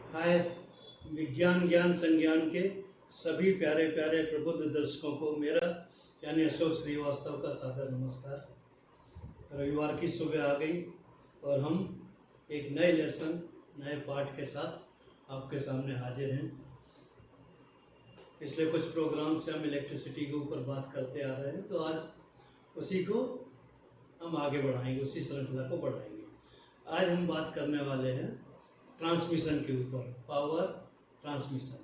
हाय विज्ञान ज्ञान संज्ञान के सभी प्यारे प्यारे प्रबुद्ध दर्शकों को मेरा यानी अशोक श्रीवास्तव का सादर नमस्कार। रविवार की सुबह आ गई और हम एक नए लेसन नए पाठ के साथ आपके सामने हाजिर हैं। पिछले कुछ प्रोग्राम से हम इलेक्ट्रिसिटी के ऊपर बात करते आ रहे हैं, तो आज उसी को हम आगे बढ़ाएंगे, उसी श्रृंखला को बढ़ाएंगे। आज हम बात करने वाले हैं ट्रांसमिशन के ऊपर, पावर ट्रांसमिशन।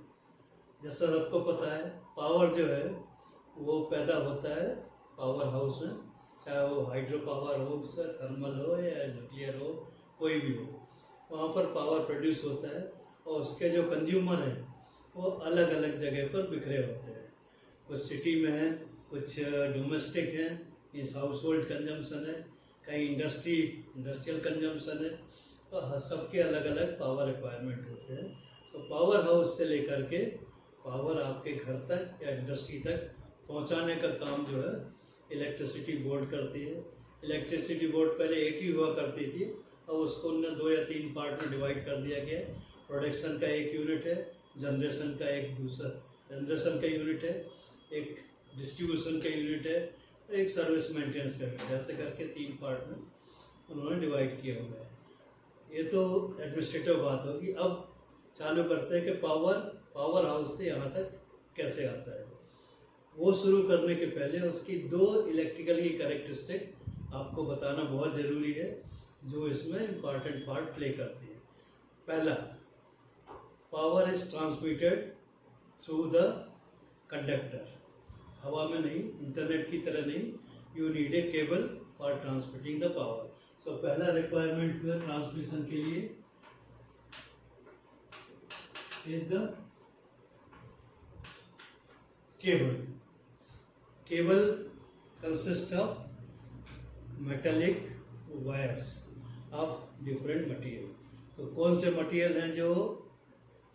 जैसा सबको पता है, पावर जो है वो पैदा होता है पावर हाउस में, चाहे वो हाइड्रो पावर हो, थर्मल हो या न्यूक्लियर हो, कोई भी हो, वहाँ पर पावर प्रोड्यूस होता है और उसके जो कंज्यूमर हैं वो अलग अलग जगह पर बिखरे होते हैं। कुछ सिटी में है, कुछ डोमेस्टिक हैं, मीन्स हाउस होल्ड कंजम्पशन है, कहीं इंडस्ट्रियल कंजम्पशन है, तो सबके अलग अलग पावर रिक्वायरमेंट होते हैं। तो पावर हाउस से लेकर के पावर आपके घर तक या इंडस्ट्री तक पहुंचाने का काम जो है इलेक्ट्रिसिटी बोर्ड करती है। इलेक्ट्रिसिटी बोर्ड पहले एक ही हुआ करती थी, और उसको उन्होंने 2 या 3 पार्ट में डिवाइड कर दिया गया है। प्रोडक्शन का एक यूनिट है, जनरेशन का एक दूसरा जनरेशन का यूनिट है, एक डिस्ट्रीब्यूशन का यूनिट है, और एक सर्विस मेंटेनेंस का यूनिट है। ऐसे करके 3 पार्ट में उन्होंने डिवाइड किया हुआ है। ये तो एडमिनिस्ट्रेटिव बात होगी। अब चालू करते हैं कि पावर हाउस से यहाँ तक कैसे आता है। वो शुरू करने के पहले उसकी 2 इलेक्ट्रिकली कैरेक्टरिस्टिक आपको बताना बहुत ज़रूरी है, जो इसमें इम्पॉर्टेंट पार्ट प्ले करती है। पहला, power is transmitted through the conductor, हवा में नहीं, इंटरनेट की तरह नहीं। You need a cable for transmitting the power. So पहला रिक्वायरमेंट है ट्रांसमिशन के लिए is the cable. Cable consist of metallic wires of different material. तो कौन से मटेरियल हैं जो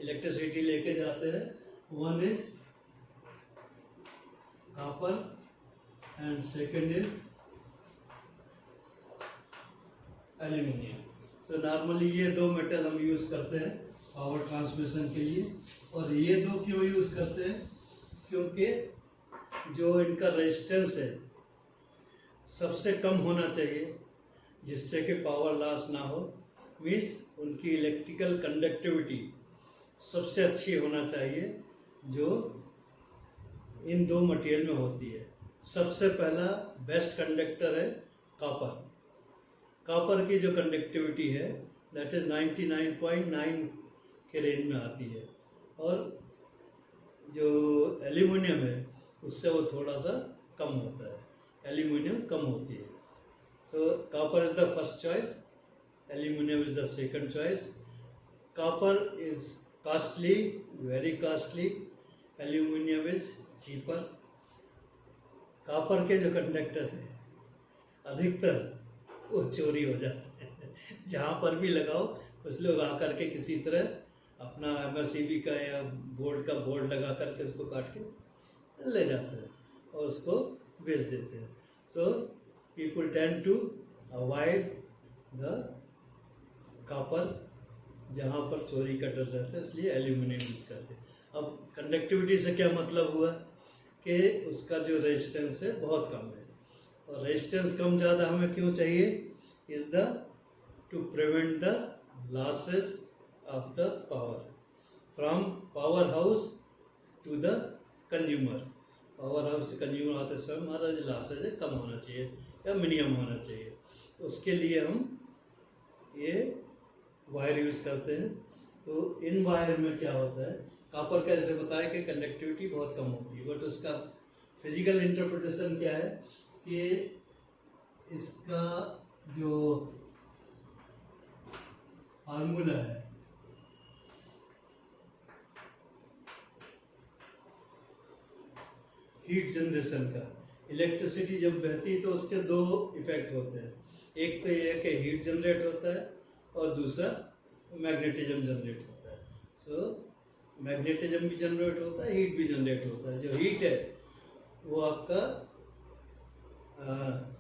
इलेक्ट्रिसिटी लेके जाते हैं? One is copper and second is aluminium. तो नॉर्मली ये 2 मेटल हम यूज़ करते हैं पावर ट्रांसमिशन के लिए। और ये 2 क्यों यूज़ करते हैं? क्योंकि जो इनका रेजिस्टेंस है सबसे कम होना चाहिए, जिससे कि पावर लॉस ना हो। मीन्स उनकी इलेक्ट्रिकल कंडक्टिविटी सबसे अच्छी होना चाहिए जो इन 2 मटेरियल में होती है। सबसे पहला बेस्ट कंडक्टर है कॉपर। कॉपर की जो कंडक्टिविटी है दैट इज़ 99.9 के रेंज में आती है, और जो एल्यूमिनियम है उससे वो थोड़ा सा कम होता है, एल्यूमिनियम कम होती है। सो copper is the first choice, aluminium is the second choice. Copper is costly, very costly, aluminium is cheaper. Copper के जो कंडक्टर है अधिकतर वो चोरी हो जाते हैं। जहाँ पर भी लगाओ, कुछ लोग आकर के किसी तरह अपना MSCB का या बोर्ड का बोर्ड लगा करके उसको काट के ले जाते हैं और उसको बेच देते हैं। So people tend to avoid the copper, जहाँ पर चोरी का डर रहता है, इसलिए एल्यूमिनियम यूज़ करते हैं। अब कंडक्टिविटी से क्या मतलब हुआ कि उसका जो रेजिस्टेंस है बहुत कम है। और रेजिस्टेंस कम ज़्यादा हमें क्यों चाहिए? Is the to prevent the losses of the power from power house to the consumer. Power house से कंज्यूमर आते समय हमारा जो लॉसेज है कम होना चाहिए या मिनिमम होना चाहिए। उसके लिए हम ये वायर यूज़ करते हैं। तो इन वायर में क्या होता है, कॉपर का जैसे बताया कि कंडक्टिविटी बहुत कम होती है, बट उसका फिजिकल इंटरप्रिटेशन क्या है कि इसका जो फार्मूला है हीट जनरेशन का, इलेक्ट्रिसिटी जब बहती है तो उसके 2 इफेक्ट होते हैं। एक तो ये है कि हीट जनरेट होता है और दूसरा मैग्नेटिज्म जनरेट होता है। सो मैग्नेटिज्म भी जनरेट होता है, हीट भी जनरेट होता है। जो हीट है वो आपका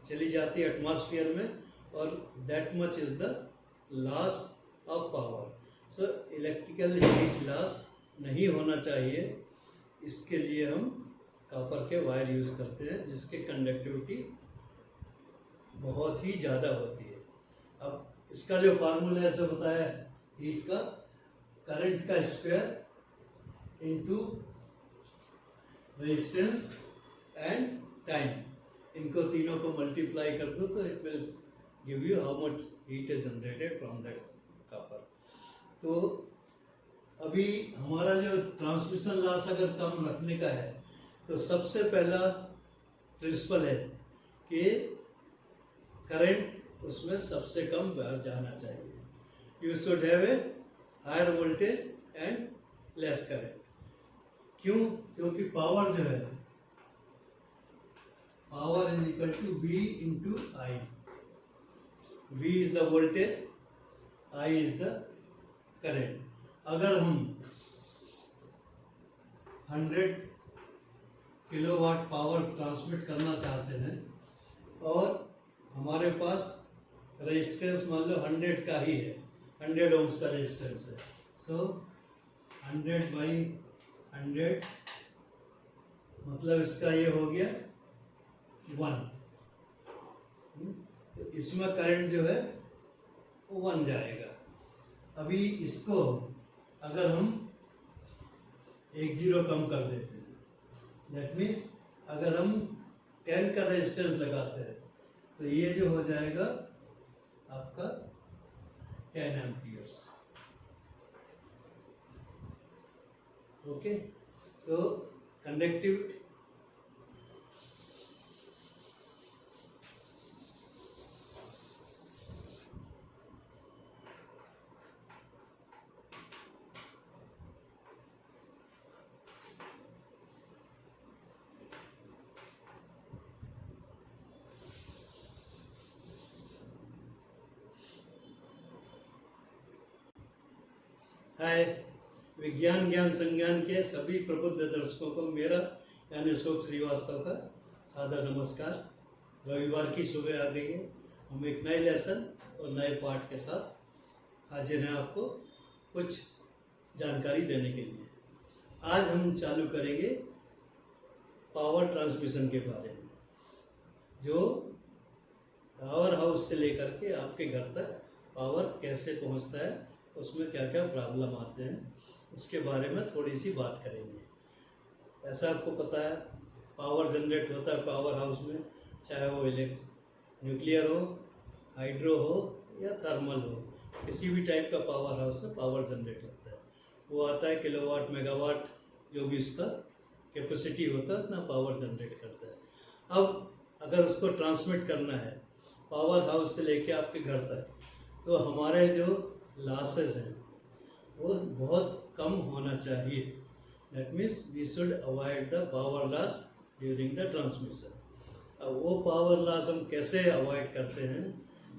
चली जाती है एटमॉस्फेयर में, और that much is the loss of power. So electrical heat loss नहीं होना चाहिए, इसके लिए हम कॉपर के वायर यूज़ करते हैं जिसके कंडक्टिविटी बहुत ही ज़्यादा होती है। अब इसका जो फार्मूला है ऐसा बताया हीट का, करंट का square into resistance and time, इनको तीनों को मल्टीप्लाई कर दो तो it will give you how much heat is generated from that copper. तो अभी हमारा जो ट्रांसमिशन लॉस अगर कम रखने का है तो सबसे पहला प्रिंसिपल है कि करंट उसमें सबसे कम जाना चाहिए। You should have a higher voltage and less current. क्यों? क्योंकि पावर जो है, power is equal to V into I. V is the voltage, I is the current. अगर हम 100 किलोवाट पावर ट्रांसमिट करना चाहते हैं और हमारे पास रेजिस्टेंस मान लो 100 का ही है, 100 ओम्स का रेजिस्टेंस है, सो 100/100 मतलब इसका ये हो गया 1। तो इसमें करंट जो है वो 1 जाएगा। अभी इसको अगर हम 1 0 कम कर देते हैं, दैट मीन्स अगर हम 10 का रेजिस्टेंस लगाते हैं तो ये जो हो जाएगा आपका 10 एम्पियर्स। ओके, सो कंडक्टिविटी है। विज्ञान ज्ञान संज्ञान के सभी प्रबुद्ध दर्शकों को मेरा यानी अशोक श्रीवास्तव का सादर नमस्कार। रविवार की सुबह आ गई है, हम एक नए लेसन और नए पाठ के साथ हाजिर हैं आपको कुछ जानकारी देने के लिए। आज हम चालू करेंगे पावर ट्रांसमिशन के बारे में, जो पावर हाउस से लेकर के आपके घर तक पावर कैसे पहुंचता है, उसमें क्या क्या प्रॉब्लम आते हैं, उसके बारे में थोड़ी सी बात करेंगे। ऐसा आपको पता है पावर जनरेट होता है पावर हाउस में, चाहे वो न्यूक्लियर हो, हाइड्रो हो या थर्मल हो, किसी भी टाइप का पावर हाउस में पावर जनरेट होता है। वो आता है किलोवाट मेगावाट, जो भी उसका कैपेसिटी होता है उतना पावर जनरेट करता है। अब अगर उसको ट्रांसमिट करना है पावर हाउस से लेके आपके घर तक, तो हमारे जो लॉसेस हैं वो बहुत कम होना चाहिए। That means we should avoid the power loss during the transmission. अब वो पावर लॉस हम कैसे अवॉइड करते हैं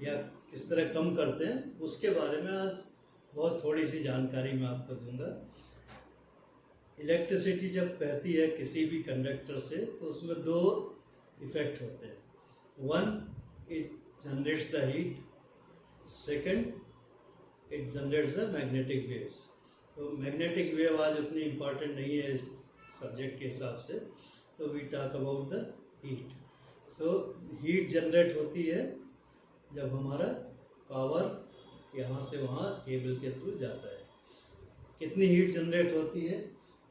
या किस तरह कम करते हैं, उसके बारे में आज बहुत थोड़ी सी जानकारी मैं आपको दूंगा। इलेक्ट्रिसिटी जब बहती है किसी भी कंडक्टर से तो उसमें 2 इफेक्ट होते हैं। 1, it generates the heat, second it generates the magnetic waves. तो मैग्नेटिक वेव आज उतनी इम्पॉर्टेंट नहीं है इस सब्जेक्ट के हिसाब से, तो we talk about the heat. So heat generate होती है जब हमारा पावर यहाँ से वहाँ केबल के थ्रू जाता है। कितनी हीट जनरेट होती है,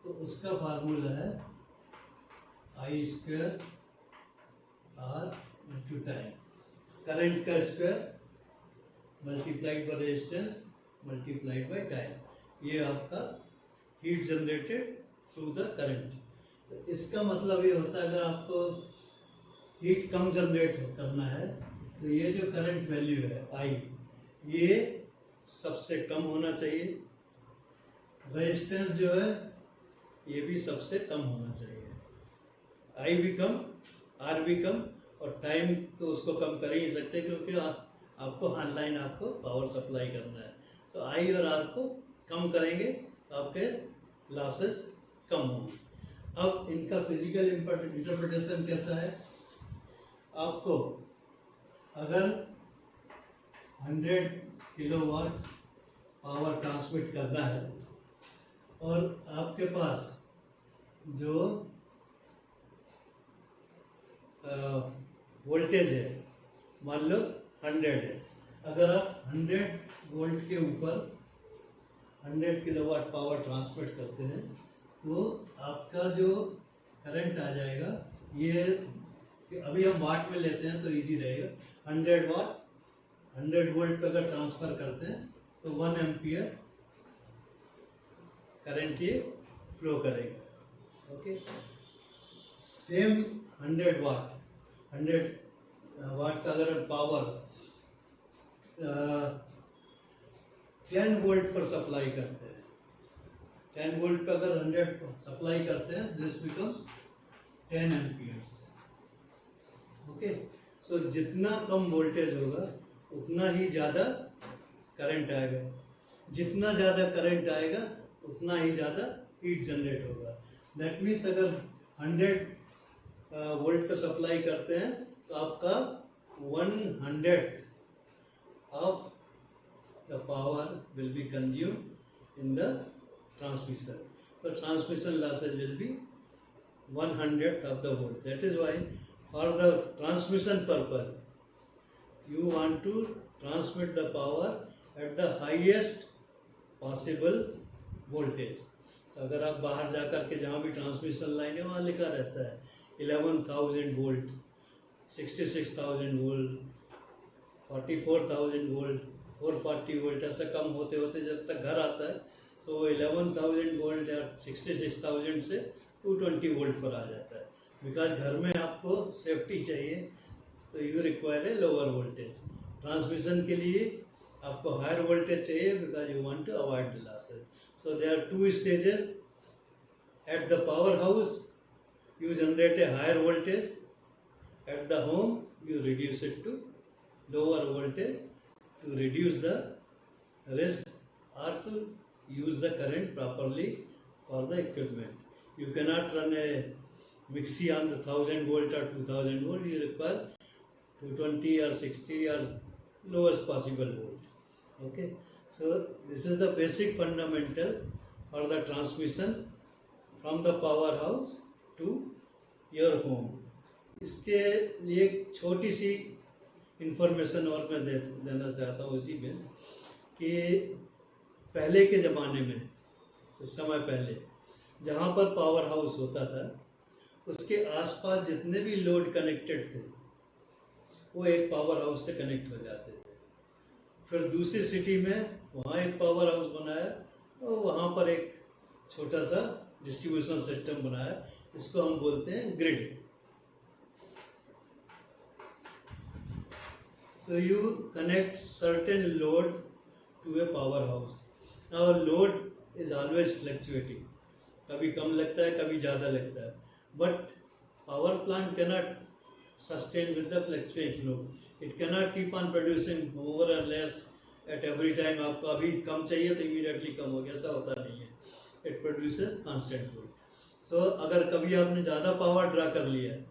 तो उसका फार्मूला है I² R into time. Current का square multiplied by resistance multiplied by time, ये आपका heat generated through the current. तो इसका मतलब ये होता है अगर आपको हीट कम जनरेट करना है तो ये जो करंट वैल्यू है I, ये सबसे कम होना चाहिए। रेजिस्टेंस जो है ये भी सबसे कम होना चाहिए। I भी कम, R भी कम, और टाइम तो उसको कम कर ही नहीं सकते क्योंकि आपको ऑनलाइन आपको पावर सप्लाई करना है। तो I और R को कम करेंगे तो आपके लॉसेस कम होंगे। अब इनका फिजिकल इंटरप्रिटेशन कैसा है, आपको अगर 100 किलोवाट पावर ट्रांसमिट करना है और आपके पास जो वोल्टेज है मान लो 100 है, अगर आप 100 वोल्ट के ऊपर 100 किलोवाट पावर ट्रांसमिट करते हैं तो आपका जो करंट आ जाएगा, ये अभी हम वाट में लेते हैं तो इजी रहेगा। 100 वाट 100 वोल्ट पे अगर ट्रांसफ़र करते हैं तो 1 एम्पियर करंट ये फ्लो करेगा। ओके, सेम 100 वाट का अगर पावर 10 वोल्ट पर सप्लाई करते हैं, 10 वोल्ट पर अगर 100 सप्लाई करते हैं, दिस बिकम्स 10 एम्पियर्स। ओके, सो जितना कम वोल्टेज होगा उतना ही ज़्यादा करंट आएगा, जितना ज़्यादा करंट आएगा उतना ही ज़्यादा हीट जनरेट होगा। दैट मीन्स अगर 100 वोल्ट पर सप्लाई करते हैं तो आपका 1/100 of the power will be consumed in the transmission. The transmission losses will be 1/100 of the volt. That is why for the transmission purpose you want to transmit the power at the highest possible voltage. So अगर आप बाहर जाकर के जहाँ भी transmission line है वहाँ लिखा रहता है 11,000 वोल्ट, 66,000 वोल्ट, 44,000 वोल्ट, 440 वोल्ट, ऐसा कम होते होते जब तक घर आता है तो 11,000 वोल्ट या 66,000 से 220 वोल्ट पर आ जाता है। बिकॉज घर में आपको सेफ्टी चाहिए तो you require a lower voltage. Transmission के लिए आपको हायर वोल्टेज चाहिए because you want to avoid the losses. So there are 2 stages at the power house, you generate a higher voltage. At the home you reduce it to lower voltage to reduce the risk or to use the current properly for the equipment. You cannot run a mixie on the 1000 volt or 2000 volt. You require 220 or 60 or lowest possible volt. Okay, so this is the basic fundamental for the transmission from the powerhouse to your home. इसके लिए एक छोटी सी information और मैं देना चाहता हूँ इसी में कि पहले के ज़माने में, कुछ समय पहले जहाँ पर पावर हाउस होता था उसके आसपास जितने भी लोड कनेक्टेड थे वो एक पावर हाउस से कनेक्ट हो जाते थे। फिर दूसरी सिटी में वहाँ एक पावर हाउस बनाया और वहाँ पर एक छोटा सा डिस्ट्रीब्यूशन सिस्टम बनाया, इसको हम बोलते हैं grid. So you connect certain load to a powerhouse. Now load is always fluctuating. कभी कम लगता है, कभी ज़्यादा लगता है. But power plant cannot sustain with the fluctuating load. It cannot keep on producing more or less at every time. आपको अभी कम चाहिए तो immediately कम हो गया, ऐसा होता नहीं है. It produces constant load. So अगर कभी आपने ज़्यादा पावर ड्रा कर लिया है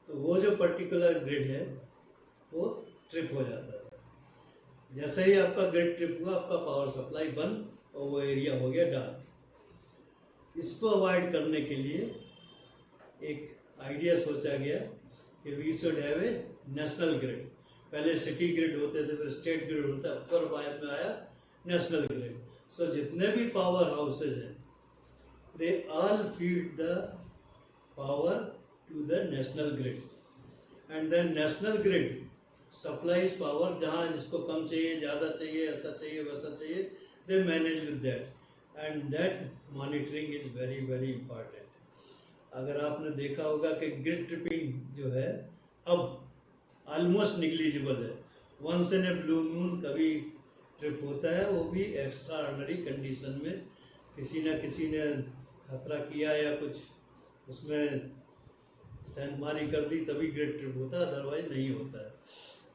तो वो जो पर्टिकुलर ग्रिड है वो ट्रिप हो जाता है। जैसे ही आपका ग्रिड ट्रिप हुआ आपका पावर सप्लाई बंद और वो एरिया हो गया डार्क। इसको अवॉइड करने के लिए एक आइडिया सोचा गया कि we should have a national grid. पहले सिटी ग्रिड होते थे, फिर स्टेट ग्रिड होता है, ऊपर बाद में आया नेशनल ग्रिड। सो जितने भी पावर हाउसेज हैं they all feed the power to the national grid and then national grid supplies power. जहाँ जिसको कम चाहिए, ज़्यादा चाहिए, ऐसा चाहिए, वैसा चाहिए, they manage with that and that monitoring is very very important. अगर आपने देखा होगा कि ग्रिड ट्रिपिंग जो है अब ऑलमोस्ट निग्लिजिबल है। Once in a blue moon कभी ट्रिप होता है, वो भी एक्स्ट्रा ऑर्डिनरी कंडीशन में किसी न किसी ने खतरा किया या कुछ उसमें सेंधमारी कर दी तभी ग्रिड ट्रिप होता है, अदरवाइज नहीं होता है।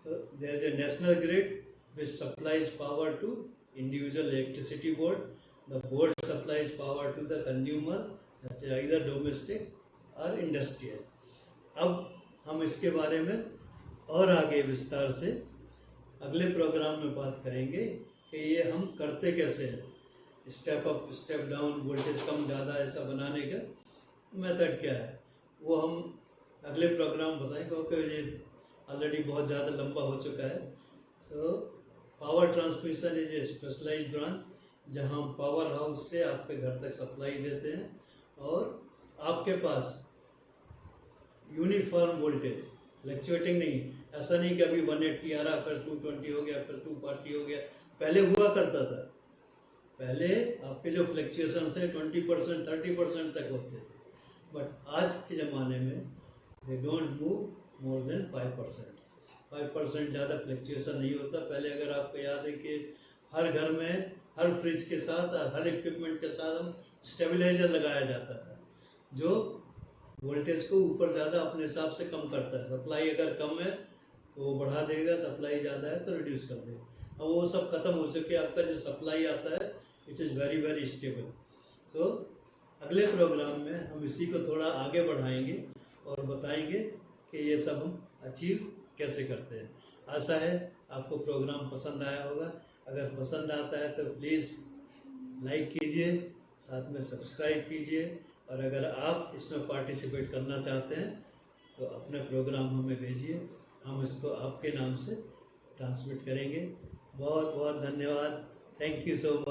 So there is a national grid which supplies power to individual electricity board. The board supplies power to the consumer, that is either domestic or industrial. अब हम इसके बारे में और आगे विस्तार से अगले प्रोग्राम में बात करेंगे कि ये हम करते कैसे हैं, step up step down, voltage कम ज़्यादा ऐसा बनाने का मेथड क्या है, वो हम अगले प्रोग्राम बताएं, क्योंकि ये ऑलरेडी बहुत ज़्यादा लंबा हो चुका है। So power transmission is a specialised branch, जहाँ हम पावर हाउस से आपके घर तक सप्लाई देते हैं और आपके पास यूनिफॉर्म वोल्टेज, फ्लक्चुएटिंग नहीं, ऐसा नहीं कि अभी 180 आ रहा फिर 220 हो गया फिर 240 हो गया, पहले हुआ करता था। पहले आपके जो फ्लक्चुएशन है 20% 30% तक होते थे, बट आज के ज़माने में they don't move more than 5%। ज़्यादा फ्लक्चुएशन नहीं होता। पहले अगर आपको याद है कि हर घर में हर फ्रिज के साथ और हर इक्विपमेंट के साथ हम स्टेबलाइजर लगाया जाता था, जो वोल्टेज को ऊपर ज़्यादा अपने हिसाब से कम करता है। सप्लाई अगर कम है तो वो बढ़ा देगा, सप्लाई ज़्यादा है तो रिड्यूस कर देगा। अब वो सब खत्म हो चुके, आपका जो सप्लाई आता है it is very very stable. So अगले प्रोग्राम में हम इसी को थोड़ा आगे बढ़ाएंगे और बताएंगे कि ये सब हम अचीव कैसे करते हैं। आशा है आपको प्रोग्राम पसंद आया होगा। अगर पसंद आता है तो प्लीज़ लाइक कीजिए, साथ में सब्सक्राइब कीजिए, और अगर आप इसमें पार्टिसिपेट करना चाहते हैं तो अपने प्रोग्राम हमें भेजिए, हम इसको आपके नाम से ट्रांसमिट करेंगे। बहुत बहुत धन्यवाद। Thank you so much.